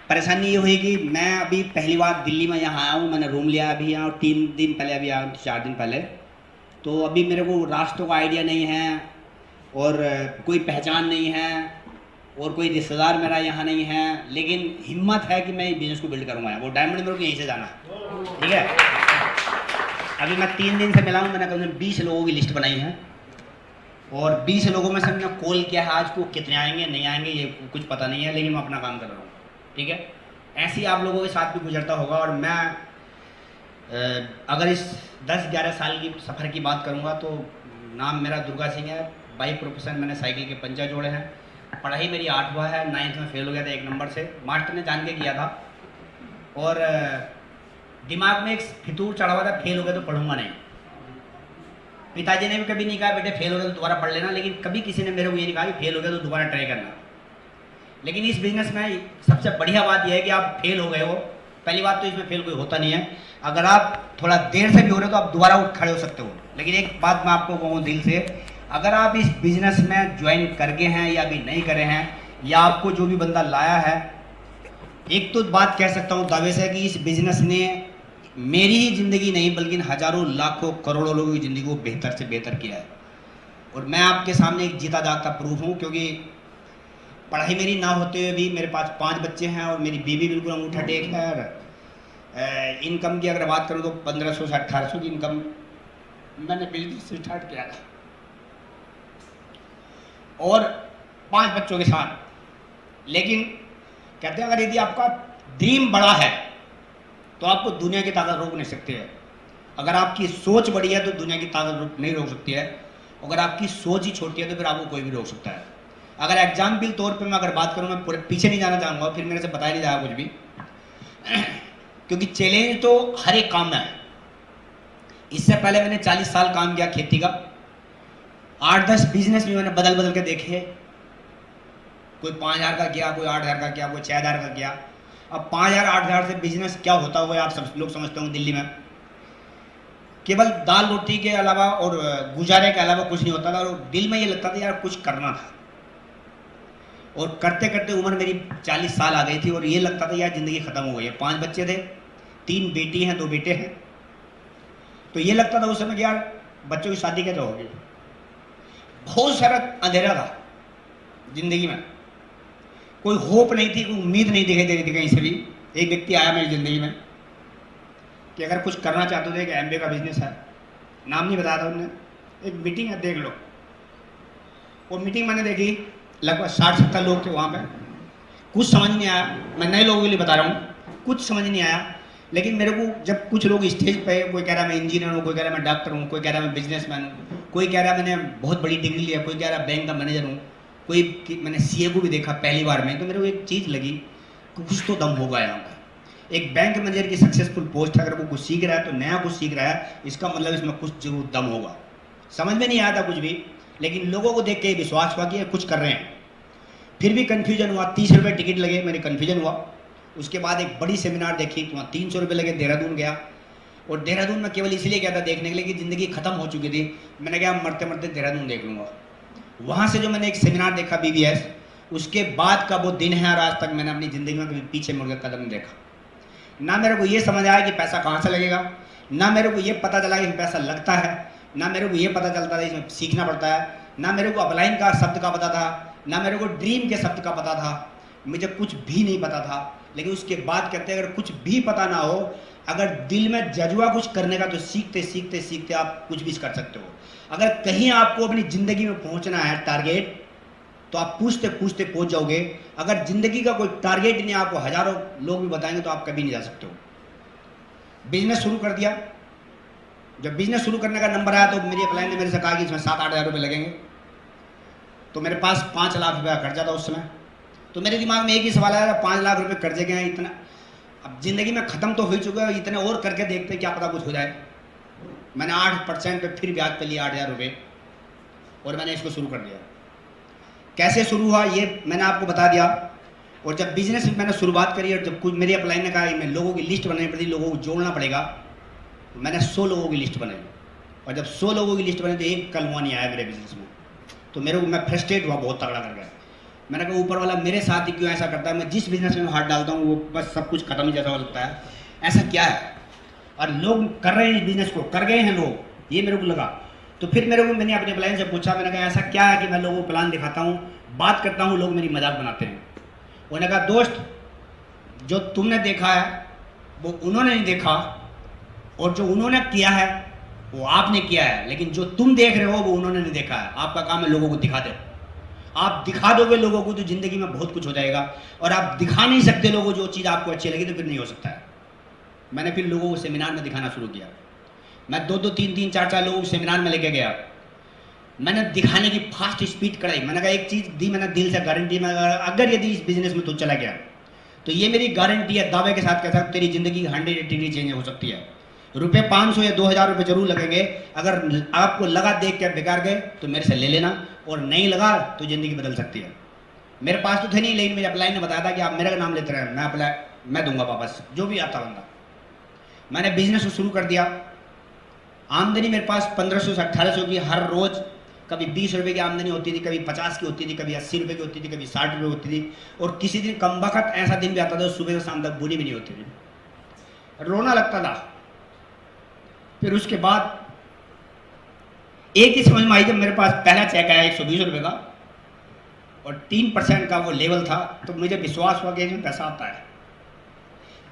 परेशानी ये हुई कि मैं अभी पहली बार दिल्ली में यहाँ आया हूँ, मैंने रूम लिया अभी यहाँ, 3 दिन पहले अभी आया हूँ, 4 दिन पहले। तो अभी मेरे को रास्तों का आइडिया नहीं है और कोई पहचान नहीं है और कोई रिश्तेदार मेरा यहाँ नहीं है, लेकिन हिम्मत है कि मैं बिज़नेस को बिल्ड करूँगा। वो डायमंड मेरे को यहीं से जाना है, ठीक है। अभी मैं 3 दिन से मिला हूँ, मैंने कम से कम 20 लोगों की लिस्ट बनाई है और 20 लोगों में से मैंने कॉल किया है। आज को कितने आएंगे नहीं आएंगे ये कुछ पता नहीं है, लेकिन मैं अपना काम कर रहा हूँ, ठीक है। ऐसे ही आप लोगों के साथ भी गुजरता होगा। और मैं अगर इस 10-11 साल की सफ़र की बात करूँगा तो नाम मेरा दुर्गा सिंह है। बाई प्रोफेशन मैंने साइकिल के पंचर जोड़े हैं। पढ़ाई मेरी 8वां है, 9th में फेल हो गया था 1 नंबर से, मास्टर ने जान के किया था। और दिमाग में एक फितूर चढ़ा हुआ था, फेल हो गया तो पढ़ूंगा नहीं। पिताजी ने भी कभी नहीं कहा बेटे फेल हो गया तो दोबारा पढ़ लेना, लेकिन कभी किसी ने मेरे को ये नहीं कहा कि फेल हो गया तो दोबारा ट्राई करना। लेकिन इस बिज़नेस में सबसे बढ़िया बात यह है कि आप फेल हो गए हो, पहली बात तो इसमें फेल कोई होता नहीं है। अगर आप थोड़ा देर से भी हो रहे हो तो आप दोबारा उठ खड़े हो सकते हो। लेकिन एक बात मैं आपको कहूँ दिल से, अगर आप इस बिज़नेस में ज्वाइन कर गए हैं या अभी नहीं करे हैं, या आपको जो भी बंदा लाया है, एक तो बात कह सकता हूँ दावे से कि इस बिज़नेस ने मेरी ही ज़िंदगी नहीं बल्कि हज़ारों लाखों करोड़ों लोगों की ज़िंदगी को बेहतर से बेहतर किया है। और मैं आपके सामने एक जीता जागता प्रूफ हूँ, क्योंकि पढ़ाई मेरी ना होते हुए भी मेरे पास 5 बच्चे हैं और मेरी बीवी बिल्कुल अंगूठा टेक है। और इनकम की अगर बात करूँ तो 1500 से 1800 की इनकम मैंने बिजनेस स्टार्ट किया था, और 5 बच्चों के साथ। लेकिन कहते हैं अगर यदि आपका ड्रीम बड़ा है तो आपको दुनिया की ताकत रोक नहीं सकती है। अगर आपकी सोच बड़ी है तो दुनिया की ताकत नहीं रोक सकती है। अगर आपकी सोच ही छोटी है तो फिर आपको कोई भी रोक सकता है। अगर एग्जाम्पल तौर पे मैं अगर बात करूँ, मैं पूरे पीछे नहीं जाना चाहूँगा, फिर मेरे से बताया नहीं जाएगा कुछ भी क्योंकि चैलेंज तो हर एक काम में है। इससे पहले मैंने 40 साल काम किया खेती का, 8-10 बिजनेस भी मैंने बदल बदल के देखे। कोई 5000 का किया, कोई 8000 का किया, कोई 6000 का किया। अब 5000-8000 से बिजनेस क्या होता हुआ आप सब लोग समझते होंगे। दिल्ली में केवल दाल रोटी के अलावा और गुजारे के अलावा कुछ नहीं होता था, और दिल में ये लगता था यार कुछ करना था। और करते करते उम्र मेरी 40 साल आ गई थी और ये लगता था यार ज़िंदगी ख़त्म हो गई है। 5 बच्चे थे, 3 बेटी हैं, 2 बेटे हैं। तो ये लगता था उस समय कि यार बच्चों की शादी कैसे होगी। बहुत सारा अंधेरा था ज़िंदगी में, कोई होप नहीं थी, कोई उम्मीद नहीं दिखाई दे रही थी कहीं से भी। एक व्यक्ति आया मेरी ज़िंदगी में कि अगर कुछ करना चाहते थे, कि MBA का बिजनेस है, नाम नहीं बताया था उन्होंने, एक मीटिंग है देख लो। वो मीटिंग मैंने देखी, लगभग 60-70 लोग थे वहाँ पे। कुछ समझ नहीं आया, मैं नए लोगों के लिए बता रहा हूँ, कुछ समझ नहीं आया। लेकिन मेरे को जब कुछ लोग स्टेज पे, कोई कह रहा मैं इंजीनियर हूँ, कोई कह रहा मैं डॉक्टर हूँ, कोई कह रहा मैं बिजनेसमैन हूँ, कोई कह रहा मैंने बहुत बड़ी डिग्री लिया, कोई कह रहा बैंक का मैनेजर हूँ, कोई मैंने CA को भी देखा पहली बार में, तो मेरे को एक चीज़ लगी कि कुछ तो दम होगा यहाँ पर। एक बैंक मैनेजर की सक्सेसफुल पोस्ट है, अगर वो कुछ सीख रहा है तो नया कुछ सीख रहा है, इसका मतलब इसमें कुछ जरूर दम होगा। समझ में नहीं आया था कुछ भी, लेकिन लोगों को देख के विश्वास हुआ कि ये कुछ कर रहे हैं। फिर भी कन्फ्यूजन हुआ, 30 रुपये टिकट लगे, मेरे कन्फ्यूजन हुआ। उसके बाद एक बड़ी सेमिनार देखी तो वहाँ 300 रुपये लगे। देहरादून गया, और देहरादून में केवल इसलिए गया था देखने के लिए कि ज़िंदगी ख़त्म हो चुकी थी। मैंने कहा मरते मरते देहरादून देख लूँगा। वहाँ से जो मैंने एक सेमिनार देखा BBS, उसके बाद का वो दिन है और आज तक मैंने अपनी ज़िंदगी में कभी पीछे मुड़ कर कदम नहीं देखा। ना मेरे को ये समझ आया कि पैसा कहाँ से लगेगा, ना मेरे को ये पता चला कि पैसा लगता है, ना मेरे को ये पता चलता था इसमें सीखना पड़ता है, ना मेरे को अपलाइन का शब्द का पता था, ना मेरे को ड्रीम के शब्द का पता था। मुझे कुछ भी नहीं पता था। लेकिन उसके बाद कहते हैं अगर कुछ भी पता ना हो, अगर दिल में जज्बा कुछ करने का, तो सीखते सीखते सीखते आप कुछ भी कर सकते हो। अगर कहीं आपको अपनी ज़िंदगी में पहुंचना है टारगेट, तो आप पूछते पूछते पहुंच जाओगे। अगर ज़िंदगी का कोई टारगेट नहीं, आपको हज़ारों लोग भी बताएंगे तो आप कभी नहीं जा सकते हो। बिजनेस शुरू कर दिया। जब बिजनेस शुरू करने का नंबर आया तो मेरी अपलाइन ने मेरे से कहा कि इसमें 7-8 हज़ार रुपये लगेंगे। तो मेरे पास 5 लाख रुपये का कर्जा था उस समय। तो मेरे दिमाग में एक ही सवाल आया, 5 लाख रुपये कर्जे के हैं, इतना अब ज़िंदगी में ख़त्म तो हो ही चुका है, इतने और करके देखते क्या पता कुछ हो जाए। मैंने 8% पे फिर ब्याज पे लिया 8,000 रुपये, और मैंने इसको शुरू कर दिया। कैसे शुरू हुआ ये मैंने आपको बता दिया। और जब बिजनेस मैंने शुरुआत करी, और जब कुछ मेरी अपलाइन ने कहा मैं लोगों की लिस्ट बनानी पड़ती, लोगों को जोड़ना पड़ेगा, तो मैंने 100 लोगों की लिस्ट बनाई। और जब 100 लोगों की लिस्ट बनी तो एक कल हुआ नहीं आया मेरे बिजनेस में। तो मेरे को मैं फ्रस्ट्रेट हुआ बहुत तगड़ा कर गया। मैंने कहा ऊपर वाला मेरे साथ ही क्यों ऐसा करता है, मैं जिस बिजनेस में हाथ डालता हूँ वो बस सब कुछ खत्म ही जैसा हो सकता है, ऐसा क्या है। और लोग कर रहे हैं इस बिजनेस को, कर गए हैं लोग, ये मेरे को लगा। तो फिर मैंने अपने प्लान से पूछा, मैंने कहा ऐसा क्या है कि मैं लोगों को प्लान दिखाता हूँ, बात करता हूँ, लोग मेरी मजाक बनाते हैं। उन्होंने कहा दोस्त, जो तुमने देखा है वो उन्होंने नहीं देखा, और जो उन्होंने किया है वो आपने किया है, लेकिन जो तुम देख रहे हो वो उन्होंने नहीं देखा है। आपका काम है लोगों को दिखा दो। आप दिखा दोगे लोगों को तो जिंदगी में बहुत कुछ हो जाएगा, और आप दिखा नहीं सकते लोगों को जो चीज़ आपको अच्छी लगी तो फिर नहीं हो सकता है। मैंने फिर लोगों को सेमिनार में दिखाना शुरू किया। मैं 2-2, 3-3, 4-4 लोगों को सेमिनार में लेके गया। मैंने दिखाने की फास्ट स्पीड कराई। मैंने कहा एक चीज़ दी मैंने दिल से गारंटी में, अगर यदि इस बिजनेस में तू चला गया तो ये मेरी गारंटी है, दावे के साथ कहता हूं, तेरी जिंदगी 180 डिग्री चेंज हो सकती है। रुपये 500 या 2000 रुपये जरूर लगेंगे। अगर आपको लगा देख के बेकार गए तो मेरे से ले लेना, और नहीं लगा तो ज़िंदगी बदल सकती है। मेरे पास तो थे नहीं, लेकिन मेरे अपलाइन ने बताया था कि आप मेरा नाम लेते रहे, मैं दूंगा वापस जो भी आता बंदा। मैंने बिजनेस को शुरू कर दिया। आमदनी मेरे पास 1500 से 1800 की हर रोज़, कभी 20 रुपये की आमदनी होती थी, कभी 50 की होती थी, कभी 80 रुपये की होती थी, कभी 60 रुपये होती थी, और किसी दिन कम वक्त ऐसा दिन भी आता था सुबह से शाम तक बुरी भी नहीं होती थी, रोना लगता था। फिर उसके बाद एक ही समझ में आई, जब मेरे पास पहला चेक आया 120 रुपये का और 3% का वो लेवल था, तो मुझे विश्वास हुआ कि इसमें पैसा आता है।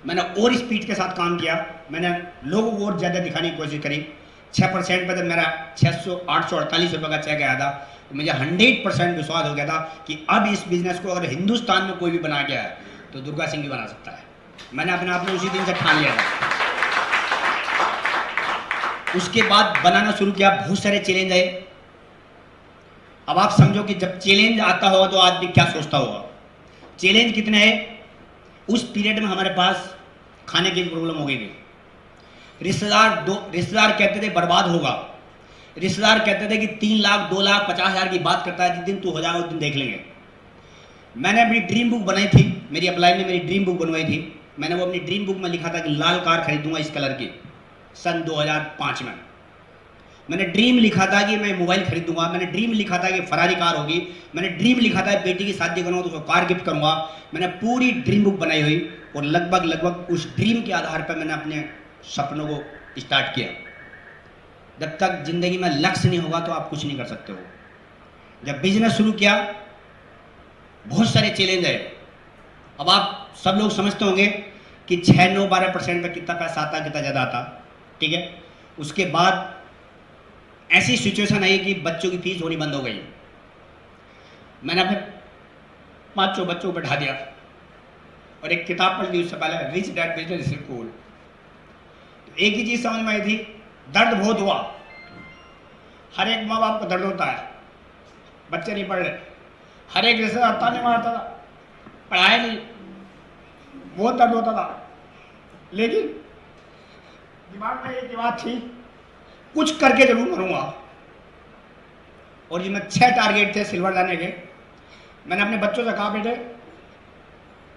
मैंने और स्पीड के साथ काम किया। मैंने लोगों को और ज़्यादा दिखाने की कोशिश करी। 6% पर जब मेरा 848 रुपये का चेक आया था तो मुझे 100% विश्वास हो गया था कि अब इस बिज़नेस को अगर हिंदुस्तान में कोई भी बना गया है तो दुर्गा सिंह भी बना सकता है। मैंने अपने आप में उसी दिन से ठान लिया था। उसके बाद बनाना शुरू किया। बहुत सारे चैलेंज आए। अब आप समझो कि जब चैलेंज आता होगा तो आदमी क्या सोचता होगा। चैलेंज कितने हैं, उस पीरियड में हमारे पास खाने की प्रॉब्लम हो गई थी। रिश्तेदार कहते थे बर्बाद होगा। रिश्तेदार कहते थे कि 3 लाख 2 लाख 50,000 की बात करता है, जिस दिन तू हो जाएगा उस दिन देख लेंगे। मैंने अपनी ड्रीम बुक बनाई थी, मेरी अपलाइन ने मेरी ड्रीम बुक बनवाई थी। मैंने वो अपनी ड्रीम बुक में लिखा था कि लाल कार खरीदूंगा इस कलर की, सन 2005 में। मैंने ड्रीम लिखा था कि मैं मोबाइल खरीदूंगा। मैंने ड्रीम लिखा था कि फरारी कार होगी। मैंने ड्रीम लिखा था बेटी की शादी करूँगा तो उसको कार गिफ्ट करूँगा। मैंने पूरी ड्रीम बुक बनाई हुई, और लगभग उस ड्रीम के आधार पर मैंने अपने सपनों को स्टार्ट किया। जब तक जिंदगी में लक्ष्य नहीं होगा तो आप कुछ नहीं कर सकते हो। जब बिजनेस शुरू किया, बहुत सारे चैलेंज है। अब आप सब लोग समझते होंगे कि 6, 9, 12% पर कितना पैसा आता, कितना ज़्यादा आता, ठीक है। उसके बाद ऐसी सिचुएशन आई कि बच्चों की फीस होनी बंद हो गई। मैंने अपने 5 बच्चों को बैठा दिया और एक किताब पढ़ ली उससे पहले, रिच डैड बिजनेस स्कूल। एक ही चीज़ समझ में आई थी, दर्द बहुत हुआ। हर एक माँ बाप को दर्द होता है, बच्चे नहीं पढ़ रहे। हर एक रिश्तेदार ताने मारता था, पढ़ाया नहीं, बहुत दर्द होता था। लेकिन दिमाग में एक बात थी, कुछ करके जरूर मरूंगा। और ये मैं 6 टारगेट थे सिल्वर लाने के। मैंने अपने बच्चों से कहा, बेटे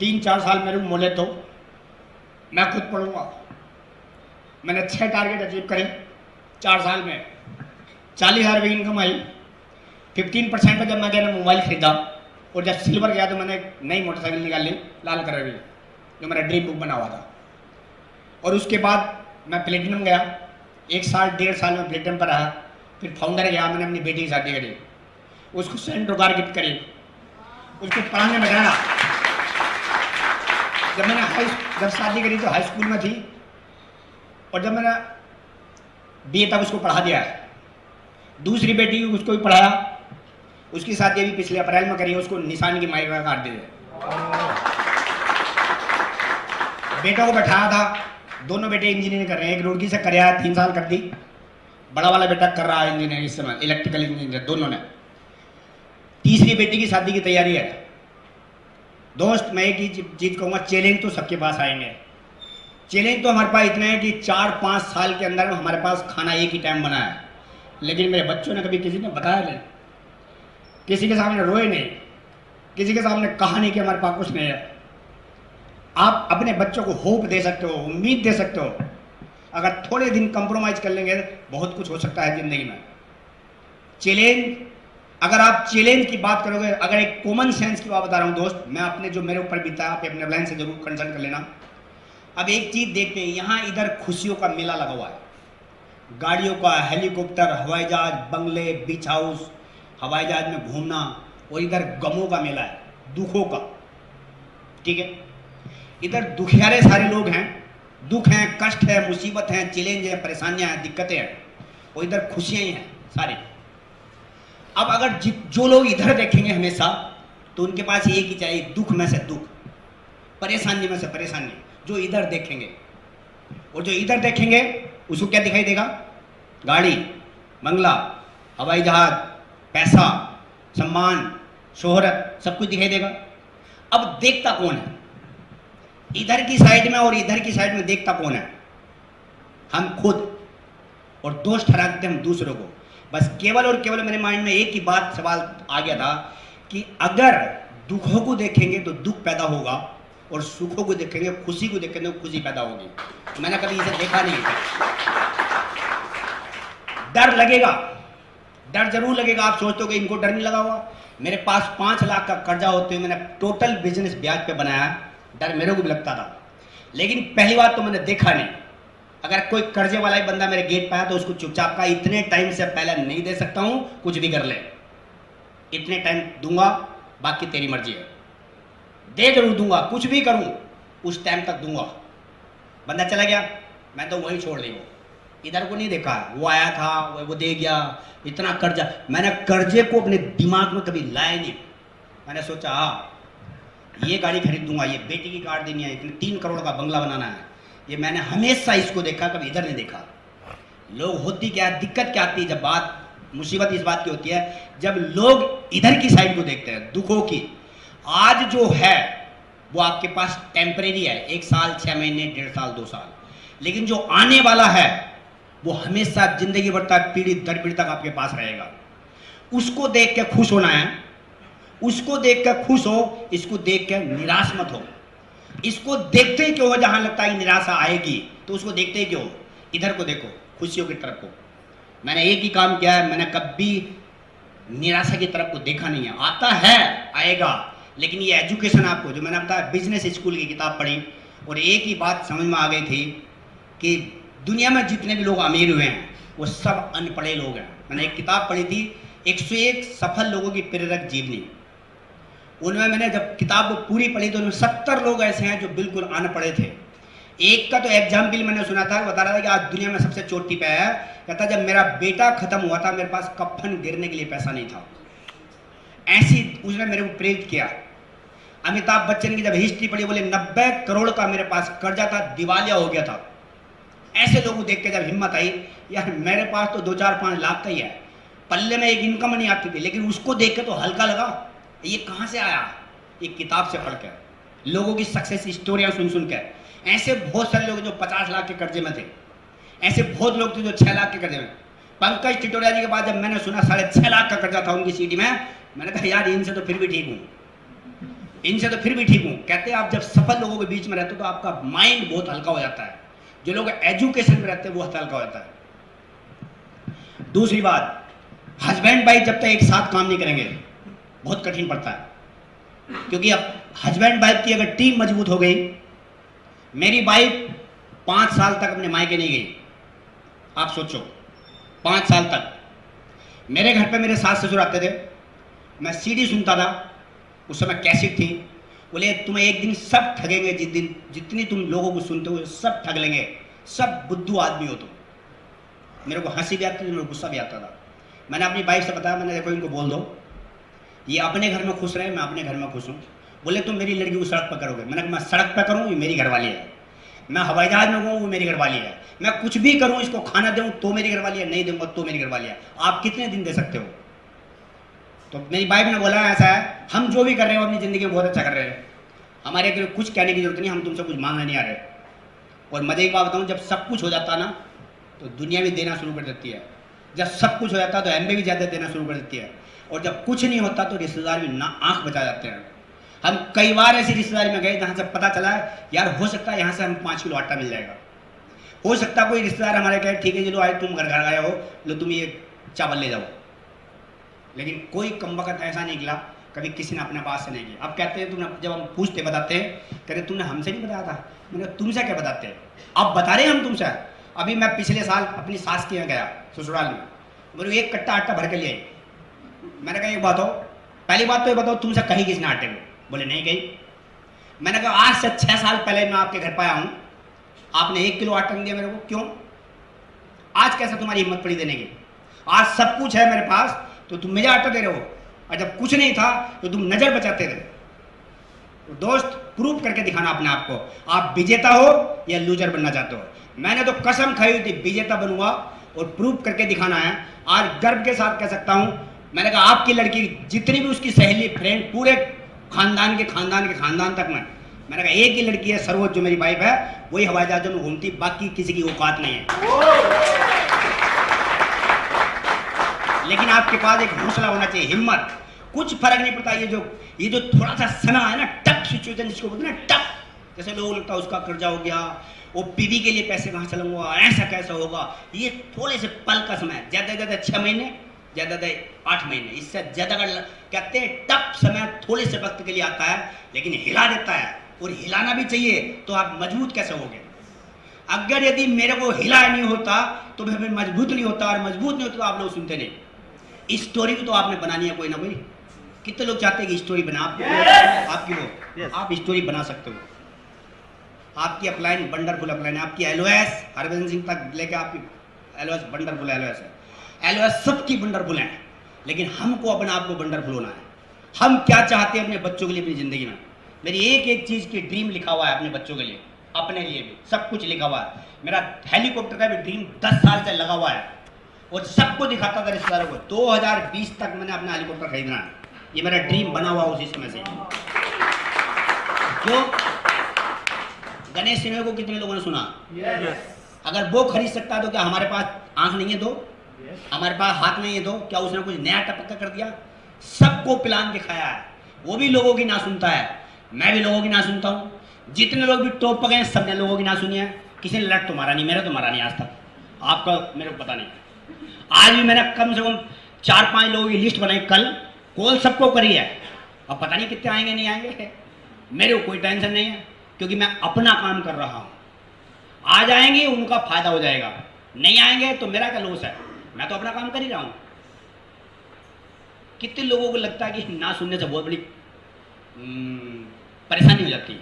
3-4 साल मेरे को मोले तो मैं खुद पढ़ूंगा। मैंने 6 टारगेट अचीव करे 4 साल में। 40,000 रुपये इनकम आई। 15% पर जब मैं गया मोबाइल खरीदा, और जब सिल्वर गया तो मैंने एक नई मोटरसाइकिल निकाल ली लाल कलर की, जो मेरा ड्रीम बुक बना हुआ था। और उसके बाद मैं प्लेटिनम गया। 1 साल 1.5 साल में प्लेटिनम पर रहा। फिर फाउंडर गया, मैंने अपनी बेटी की शादी करी, उसको सेंट्रो कार गिफ्ट करी, उसको पढ़ाने में बैठाना। जब शादी करी तो हाई स्कूल में थी, और जब मैंने BA तक उसको पढ़ा दिया है। दूसरी बेटी उसको भी पढ़ाया, उसकी शादी अभी पिछले अप्रैल में करी है, उसको निशान की माइका काट दी है। बेटा को बैठाया था, दोनों बेटे इंजीनियरिंग कर रहे हैं। एक रुड़की से कर आया, 3 साल कर दी। बड़ा वाला बेटा कर रहा है इंजीनियरिंग इस समय, इलेक्ट्रिकल इंजीनियर दोनों ने। तीसरी बेटी की शादी की तैयारी है। दोस्त मैं एक ही चीज़ कहूँगा, चैलेंज तो सबके पास आएंगे। चैलेंज तो हमारे पास इतने हैं कि 4-5 साल के अंदर हमारे पास खाना एक ही टाइम बना है। लेकिन मेरे बच्चों ने कभी किसी ने बताया नहीं, किसी के सामने रोए नहीं, किसी के सामने कहा नहीं कि हमारे पास कुछ नहीं है। आप अपने बच्चों को होप दे सकते हो, उम्मीद दे सकते हो। अगर थोड़े दिन कंप्रोमाइज़ कर लेंगे बहुत कुछ हो सकता है ज़िंदगी में। चैलेंज अगर आप चैलेंज की बात करोगे, अगर एक कॉमन सेंस की बात बता रहा हूँ दोस्त, मैं अपने जो मेरे ऊपर बीता आप अपने बहन से जरूर कंसल्ट कर लेना। अब एक चीज देखते हैं, यहाँ इधर खुशियों का मेला लगा हुआ है, गाड़ियों का, हेलीकॉप्टर, हवाई जहाज, बंगले, बीच हाउस, हवाई जहाज में घूमना, और इधर गमों का मेला है, दुखों का। ठीक है, इधर दुखियारे सारे लोग हैं, दुख हैं, कष्ट है, मुसीबत है, चैलेंज है, परेशानियां हैं, दिक्कतें हैं, और इधर खुशियां ही हैं सारी। अब अगर जो लोग इधर देखेंगे हमेशा, तो उनके पास एक ही चाहिए, दुख में से दुख, परेशानी में से परेशानी, जो इधर देखेंगे। और जो इधर देखेंगे उसको क्या दिखाई देगा? गाड़ी, बंगला, हवाई जहाज, पैसा, सम्मान, शोहरत, सब कुछ दिखाई देगा। अब देखता कौन है? इधर की साइड में और इधर की साइड में देखता कौन है? हम खुद, और दोष ठहराते हम दूसरों को। बस केवल और केवल मेरे माइंड में एक ही बात, सवाल आ गया था कि अगर दुखों को देखेंगे तो दुख पैदा होगा, और सुखों को देखेंगे, खुशी को देखेंगे तो खुशी पैदा होगी। मैंने कभी इसे देखा नहीं। डर लगेगा, डर जरूर लगेगा। आप सोचते हो कि इनको डर नहीं लगा हुआ? मेरे पास 5 लाख का कर्जा होते हुए मैंने टोटल बिजनेस ब्याज पे बनाया, डर मेरे को भी लगता था। लेकिन पहली बार तो मैंने देखा नहीं। अगर कोई कर्जे वाला ही बंदा मेरे गेट पे आया तो उसको चुपचाप का, इतने टाइम से पहले नहीं दे सकता हूं, कुछ भी कर ले, इतने टाइम दूंगा, बाकी तेरी मर्जी है। दे जरूर दूंगा, कुछ भी करूं, उस टाइम तक दूंगा। बंदा चला गया, मैं तो वही छोड़ दी, वो इधर को नहीं देखा। वो आया था, वो दे गया, इतना कर्जा। मैंने कर्जे को अपने दिमाग में कभी लाया नहीं। मैंने सोचा हाँ, ये गाड़ी खरीद दूंगा, ये बेटी की कार देनी है, इतने 3 करोड़ का बंगला बनाना है, ये मैंने हमेशा इसको देखा, कभी इधर नहीं देखा। लोग, होती क्या दिक्कत क्या आती है, जब बात, मुसीबत इस बात की होती है जब लोग इधर की साइड को देखते हैं, दुखों की। आज जो है वो आपके पास टेम्परेरी है, 1 साल, 6 महीने, 1.5 साल, 2 साल, लेकिन जो आने वाला है वो हमेशा जिंदगी भर तक, पीढ़ी दर पीढ़ी तक आपके पास रहेगा। उसको देख के खुश होना है, उसको देख कर खुश हो, इसको देख कर निराश मत हो। इसको देखते ही क्यों हो, जहां लगता है निराशा आएगी तो उसको देखते ही क्यों, इधर को देखो, खुशियों की तरफ को। मैंने एक ही काम किया है, मैंने कभी निराशा की तरफ को देखा नहीं है। आता है, आएगा, लेकिन ये एजुकेशन आपको, जो मैंने बताया बिजनेस स्कूल की किताब पढ़ी, और एक ही बात समझ में आ गई थी कि दुनिया में जितने भी लोग अमीर हुए हैं वो सब अनपढ़े लोग हैं। मैंने एक किताब पढ़ी थी, 101 सफल लोगों की प्रेरक जीवनी। उनमें मैंने जब किताब पूरी पढ़ी तो उनमें 70 लोग ऐसे हैं जो बिल्कुल अनपढ़े थे। एक का तो एग्जाम्पल मैंने सुना था, बता रहा था कि आज दुनिया में सबसे चोटी पे है। कहता जब मेरा बेटा खत्म हुआ था, मेरे पास कफन गिरने के लिए पैसा नहीं था। ऐसी उसने मेरे को प्रेरित किया। अमिताभ बच्चन की जब हिस्ट्री पढ़ी, बोले 90 करोड़ का मेरे पास कर्जा था, दिवालिया हो गया था। ऐसे लोगों देख के जब हिम्मत आई, यार मेरे पास तो 2-4-5 लाख का ही है, पल्ले में एक इनकम नहीं आती थी, लेकिन उसको देख के तो हल्का लगा। ये कहाँ से आया? एक किताब से पढ़ कर, लोगों की सक्सेस स्टोरियां सुन सुन कर। ऐसे बहुत सारे लोग जो 50 लाख के कर्जे में थे, ऐसे बहुत लोग थे जो 6 लाख के कर्जे में। पंकज टिटोरिया जी के बाद जब मैंने सुना 6.5 लाख का कर्जा था उनकी सीडी में, मैंने कहा यार इनसे तो फिर भी ठीक हूँ, इनसे तो फिर भी ठीक हूँ। कहते हैं आप जब सफल लोगों के बीच में रहते हो तो आपका माइंड बहुत हल्का हो जाता है। जो लोग एजुकेशन में रहते हैं वो हल्का हो जाता है। दूसरी बात, हस्बैंड वाइफ जब तक एक साथ काम नहीं करेंगे बहुत कठिन पड़ता है, क्योंकि अब हस्बैंड वाइफ की अगर टीम मजबूत हो गई, मेरी वाइफ 5 साल तक अपने मायके नहीं गई। आप सोचो 5 साल तक मेरे घर पे मेरे सास ससुर आते थे, मैं सीडी सुनता था, उस समय कैसेट थी। बोले तुम्हें एक दिन सब ठगेंगे, जिस दिन जितनी तुम लोगों को सुनते हो सब ठग लेंगे, सब बुद्धू आदमी हो तुम। मेरे को हंसी भी आती थी, मेरे को गुस्सा भी आता था। मैंने अपनी वाइफ से बताया, मैंने देखो इनको बोल दो ये अपने घर में खुश रहे, मैं अपने घर में खुश हूँ। बोले तुम मेरी लड़की को सड़क पर करोगे। मैंने कहा मैं सड़क पर करूँ, ये मेरी घरवाली है। मैं हवाई जहाज में कहूँ, वो मेरी घरवाली है। मैं कुछ भी करूँ, इसको खाना दूँ तो मेरी घरवाली है, नहीं दूंगा तो मेरी घरवाली है। आप कितने दिन दे सकते हो? तो मेरी वाइफ ने बोला ऐसा है, हम जो भी कर रहे हो अपनी ज़िंदगी में बहुत अच्छा कर रहे हैं, हमारे कुछ कहने की जरूरत नहीं, हम तुमसे कुछ मांगने नहीं आ रहे। और मजे की बात बताऊँ, जब सब कुछ हो जाता ना तो दुनिया भी देना शुरू कर देती है। जब सब कुछ हो जाता है तो एमबी भी ज़्यादा देना शुरू कर देती है। और जब कुछ नहीं होता तो रिश्तेदार भी ना आंख बचा जाते हैं। हम कई बार ऐसी रिश्तेदारी में गए जहाँ से पता चला है यार हो सकता है यहाँ से हम 5 किलो आटा मिल जाएगा। हो सकता है कोई रिश्तेदार हमारे कहे ठीक है चलो आज तुम घर आए हो, लो तुम ये चावल ले जाओ। लेकिन कोई कमबख्त ऐसा नहीं निकला कभी किसी ने अपने बात से नहीं किया। अब कहते हैं तुमने, जब हम पूछते बताते हैं, कहते तुमने हमसे नहीं बताया था। मैंने तुमसे क्या बताते हैं, अब बता रहे हैं हम तुमसे। अभी मैं पिछले साल अपनी सास के यहाँ गया ससुराल में, मेरे एक कट्टा आटा भर के ले आई। मैंने कहा एक बात हो, पहली बात तो ये बताओ तुमसे कही किसने आटे को? बोले नहीं कही। मैंने कहा आज से 6 साल पहले मैं आपके घर पर आया हूँ, आपने 1 किलो आटा नहीं दिया मेरे को, क्यों? आज कैसे तुम्हारी हिम्मत पड़ी देने की? आज सब कुछ है मेरे पास तो तुम मुझे आटा दे रहे हो, और जब कुछ नहीं था तो तुम नजर बचाते थे। तो दोस्त, प्रूव करके दिखाना अपने आप को, आप विजेता हो या लूजर बनना चाहते हो। मैंने तो कसम खाई हुई थी विजेता बनूंगा, और प्रूव करके दिखाना है। आज गर्व के साथ कह सकता हूं, मैंने कहा आपकी लड़की जितनी भी उसकी सहेली फ्रेंड, पूरे खानदान के खानदान तक में, मैंने कहा एक ही लड़की है सर्वोच्च जो मेरी वाइफ है, वही हवाई जहाजों में घूमती, बाकी किसी की औकात नहीं है। लेकिन आपके पास एक हौसला होना चाहिए, हिम्मत। कुछ फर्क नहीं पड़ता, ये जो थोड़ा सा सना है ना, टफ सिचुएशन जिसको बोलते हैं ना, टफ, जैसे लोगों लगता है उसका कर्जा हो गया, वो बीवी के लिए पैसे कहाँ से लूंगा, ऐसा कैसा होगा, ये थोड़े से पल का समय, ज्यादा 6 महीने, ज्यादा 8 महीने, इससे ज्यादा कहते हैं टफ समय थोड़े से वक्त के लिए आता है, लेकिन हिला देता है, और हिलाना भी चाहिए। तो आप मजबूत कैसे होगे? अगर यदि मेरे को हिला नहीं होता तो मैं मजबूत नहीं होता, और मजबूत नहीं होता तो आप लोग सुनते नहीं। स्टोरी भी तो आपने बनानी है कोई ना कोई। कितने लोग चाहते हैं कि स्टोरी बना, आपकी लोग आप स्टोरी बना सकते हो। आपकी अपलाइन वंडरफुल अपलाइन है, आपकी एलओएस हरभजन सिंह तक लेके आपकी एलओएस वंडरफुल एलओएस है। एलओएस सबकी वंडरफुल है, लेकिन हमको अपने आप को वंडरफुल होना है। हम क्या चाहते हैं अपने बच्चों के लिए अपनी जिंदगी में? मेरी एक एक चीज की ड्रीम लिखा हुआ है अपने बच्चों के लिए, अपने लिए भी सब कुछ लिखा हुआ है। मेरा हेलीकॉप्टर का भी ड्रीम 10 साल से लगा हुआ है, और सबको दिखाता था रिश्तेदारों को। 2020 तक मैंने अपना हेलीकॉप्टर खरीदना है, ये मेरा ड्रीम बना हुआ उसी समय से। क्यों? गणेश सिन्हा को कितने लोगों ने सुना? अगर वो खरीद सकता है तो क्या हमारे पास आंख नहीं है? तो हमारे पास हाथ नहीं है? तो क्या उसने कुछ नया टपक्का कर दिया? सबको प्लान दिखाया है। वो भी लोगों की ना सुनता है, मैं भी लोगों की ना सुनता हूँ। जितने लोग भी टॉप पर गए सबने लोगों की ना सुनी है। किसी ने लट तो मारा नहीं, मेरा तो मारा नहीं आज तक, आपका मेरे को पता नहीं। आज भी मैंने कम से कम 4-5 लोगों की लिस्ट बनाई, कल कॉल सबको करी है। अब पता नहीं कितने आएंगे नहीं आएंगे, मेरे को कोई टेंशन नहीं है, क्योंकि मैं अपना काम कर रहा हूं। आ जाएंगे उनका फायदा हो जाएगा, नहीं आएंगे तो मेरा क्या लॉस है, मैं तो अपना काम कर ही रहा हूं। कितने लोगों को लगता है कि ना सुनने से बहुत बड़ी परेशानी हो जाती है।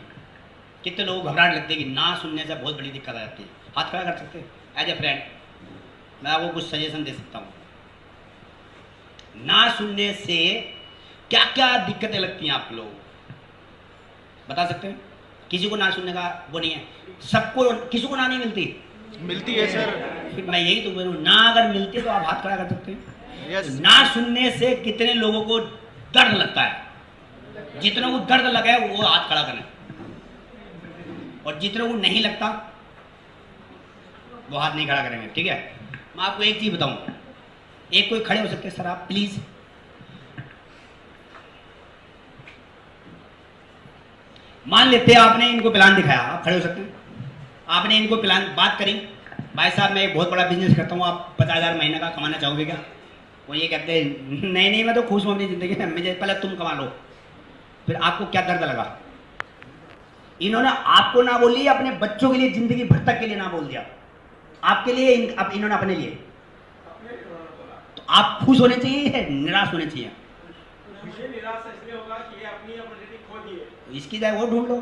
कितने लोगों को घबराहट लगती है कि ना सुनने से बहुत बड़ी दिक्कत आ जाती है। हाथ खड़ा कर सकते हैं एज ए फ्रेंड, मैं आपको कुछ सजेशन दे सकता हूँ। ना सुनने से क्या क्या दिक्कतें लगती हैं आप लोग बता सकते हैं? किसी को ना सुनने का वो नहीं है, सबको, किसी को ना नहीं मिलती है सर। फिर मैं यही तो बोलूँ, ना अगर मिलती तो आप हाथ खड़ा कर सकते हैं। ना सुनने से कितने लोगों को दर्द लगता है, जितनों को दर्द लगा है वो हाथ खड़ा करें, और जितनों को नहीं लगता वो हाथ नहीं खड़ा करेंगे। ठीक है, मैं आपको एक चीज बताऊं, एक कोई खड़े हो सकते हैं सर आप प्लीज? मान लेते हैं आपने इनको प्लान दिखाया, आप खड़े हो सकते हैं? आपने इनको प्लान बात करी, भाई साहब मैं एक बहुत बड़ा बिजनेस करता हूँ, आप 50,000 महीने का कमाना चाहोगे क्या? वो ये कहते हैं नहीं मैं तो खुश हूँ अपनी जिंदगी में, मुझे पहले तुम कमा लो। फिर आपको क्या दर्द लगा? इन्होंने आपको ना बोली, अपने बच्चों के लिए जिंदगी भर तक के लिए ना बोल दिया, आपके लिए अब इन्होंने अपने लिए। तो आप खुश होने चाहिए या निराश होने चाहिए? इसकी जगह वो ढूंढ लो,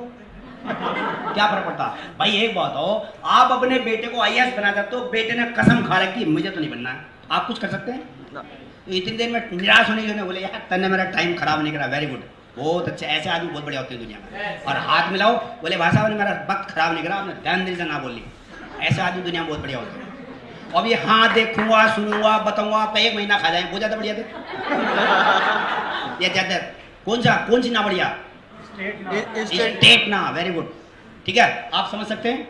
क्या फर्क पड़ता? भाई एक बात हो, आप अपने बेटे को आईएएस बना चाहते हो, बेटे ने कसम खा रखी मुझे तो नहीं बनना है, आप कुछ कर सकते हैं? तो इतनी देर में निराश होने के बोले यार तन्ने मेरा टाइम खराब नहीं करा, वेरी गुड, बहुत अच्छा, ऐसे आदमी बहुत बढ़िया होते हैं दुनिया में। और हाथ मिलाओ, बोले भाई साहब ने मेरा वक्त खराब नहीं करा, आपने ध्यान दिल से ना बोली, ऐसे आदमी दुनिया में बहुत बढ़िया होते हैं। अब ये हाँ देखूंगा सुनूंगा बताऊंगा, आप 1 महीना खा जाए, बहुत ज्यादा बढ़िया थे या ज्यादा कौन सी ना बढ़िया? स्टेट ना, वेरी गुड, ठीक है, आप समझ सकते हैं।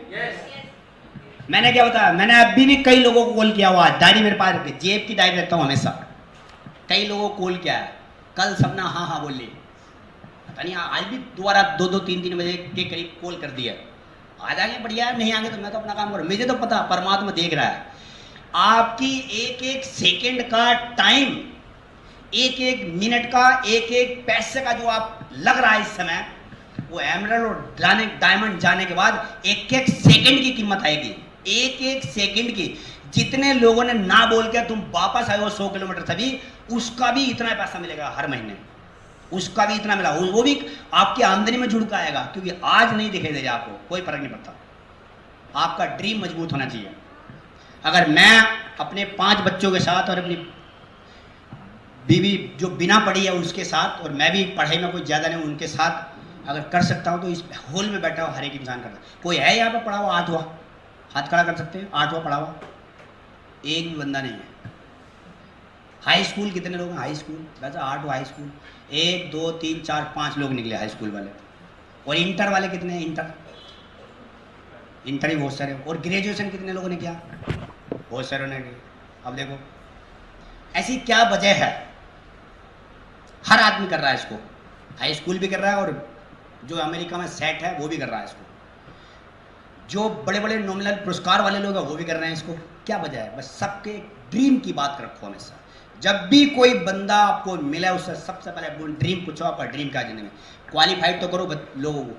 मैंने क्या बताया, मैंने अभी भी कई लोगों को कॉल किया हुआ, डायरी मेरे पास रखी, जेब की डायरी रखता हूँ हमेशा। कई लोगों को कॉल किया है, कल सबने हाँ बोल ली, पता नहीं आज भी दोबारा 2-3 बजे के करीब कॉल कर दिया। आ जाएंगे बढ़िया, नहीं आएंगे तो मैं तो अपना काम करूँ, मुझे तो पता परमात्मा देख रहा है। आपकी एक एक सेकंड का टाइम एक एक मिनट का, एक एक पैसे का जो आप लग रहा है इस समय, वो एमरल्ड और डायमंड जाने के बाद एक एक सेकंड की कीमत आएगी, एक एक सेकंड की। जितने लोगों ने ना बोल के तुम वापस आए हो 100 किलोमीटर तभी, उसका भी इतना पैसा मिलेगा हर महीने, उसका भी इतना मिला, वो भी आपकी आमदनी में जुड़ के आएगा, क्योंकि आज नहीं दिखाई देगा आपको, कोई फर्क नहीं पड़ता। आपका ड्रीम मजबूत होना चाहिए। अगर मैं अपने 5 बच्चों के साथ और अपनी बीवी जो बिना पढ़ी है उसके साथ, और मैं भी पढ़ाई में कोई ज़्यादा नहीं उनके साथ अगर कर सकता हूँ, तो इस हॉल में बैठा हुआ हर एक इंसान करता है। कोई है यहाँ पर पढ़ा हुआ 8वां? हाथ खड़ा कर सकते हैं? 8वां पढ़ा हुआ एक भी बंदा नहीं है। हाई स्कूल कितने लोग हैं? हाई स्कूल वैसे 8वां हाई स्कूल 1 2 3 4 5 लोग निकले हाई स्कूल वाले। और इंटर वाले कितने हैं? इंटर ही बहुत सारे। और ग्रेजुएशन कितने लोगों ने किया? बहुत सारे ने किया। अब देखो ऐसी क्या वजह है? हर आदमी कर रहा है इसको, हाई स्कूल भी कर रहा है और जो अमेरिका में सेट है वो भी कर रहा है इसको, जो बड़े बड़े नॉमिनल पुरस्कार वाले लोग हैं वो भी कर रहे हैं इसको। क्या वजह है? बस सबके ड्रीम की बात रखो हमेशा। जब भी कोई बंदा आपको मिला उससे सबसे पहले ड्रीम पूछो, आपका ड्रीम क्या है जिंदगी में। क्वालिफाइड तो करो लोगों को,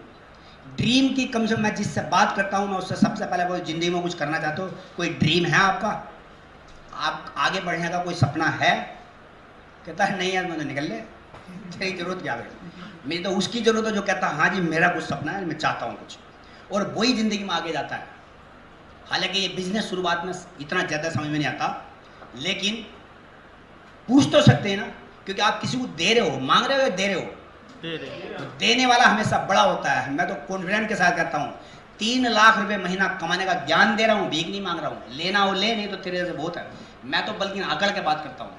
ड्रीम की कम से कम। मैं जिससे बात करता हूँ मैं उससे सबसे पहले वो जिंदगी में कुछ करना चाहते हो, कोई ड्रीम है आपका? आप आगे बढ़ने का कोई सपना है? कहता है नहीं यार मैंने निकल ले, तेरी जरूरत क्या है? मेरी तो उसकी जरूरत है जो कहता है हाँ जी मेरा कुछ सपना है, मैं चाहता हूँ कुछ, और वही जिंदगी में आगे जाता है। हालांकि ये बिजनेस शुरुआत में इतना ज़्यादा समझ में नहीं आता, लेकिन पूछ तो सकते हैं ना, क्योंकि आप किसी को दे रहे हो, मांग रहे हो या दे रहे हो? तो देने वाला हमेशा बड़ा होता है। मैं तो कॉन्फिडेंस के साथ कहता हूँ 3 लाख रुपए महीना कमाने का ज्ञान दे रहा हूँ, भीख नहीं मांग रहा हूँ। लेना हो ले, नहीं तो तेरे से बहुत है। मैं तो बल्कि अकड़ के बात करता हूँ,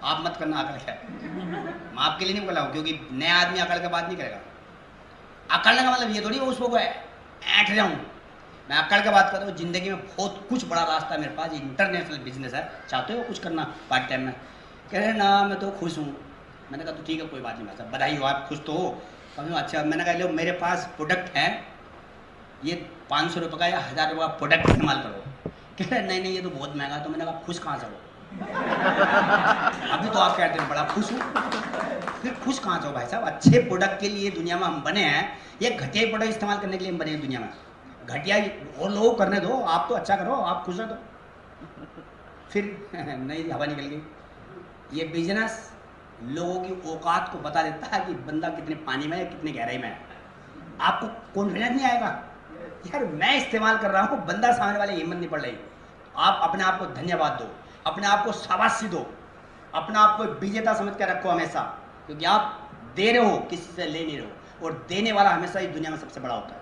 आप मत करना अकड़ क्या। मैं आपके लिए नहीं बोला हूँ, क्योंकि नया आदमी अकड़ के बात नहीं करेगा। अकड़ने का मतलब ये थोड़ी उसको ऐठ जाऊँ। मैं अकड़ के बात करता हूँ, जिंदगी में बहुत कुछ बड़ा रास्ता है मेरे पास, इंटरनेशनल बिजनेस है। चाहते हो कुछ करना पार्ट टाइम में? कह रहे ना मैं तो खुश हूँ। मैंने कहा तो ठीक है कोई बात नहीं भाई साहब, बधाई हो, आप खुश तो हो। कभी अच्छा मैंने कहा लो मेरे पास प्रोडक्ट है, ये 500 रुपये का या 1000 रुपये का प्रोडक्ट इस्तेमाल करो। कह रहे नहीं नहीं ये तो बहुत महंगा। तो मैंने कहा खुश कहाँ से हो? अभी तो आप कहते हैं बड़ा खुश हूँ, फिर खुश कहाँ से हो भाई साहब? अच्छे प्रोडक्ट के लिए दुनिया में हम बने हैं, ये घटिया प्रोडक्ट इस्तेमाल करने के लिए हम बने हैं दुनिया में। घटिया और लोग करने दो, आप तो अच्छा करो, आप खुश हो तो फिर नहीं हवा निकल गई। ये बिजनेस लोगों की औकात को बता देता है कि बंदा कितने पानी में है, कितने गहराई में है। आपको कॉन्फिडेंस नहीं आएगा यार मैं इस्तेमाल कर रहा हूँ, बंदा सामने वाले हिम्मत नहीं पड़ रही। आप अपने आप को धन्यवाद दो, अपने आप को शाबाशी दो, अपने आप को विजेता समझ कर रखो हमेशा, क्योंकि आप दे रहे हो, किसी से ले नहीं रहे हो, और देने वाला हमेशा इस दुनिया में सबसे बड़ा होता है।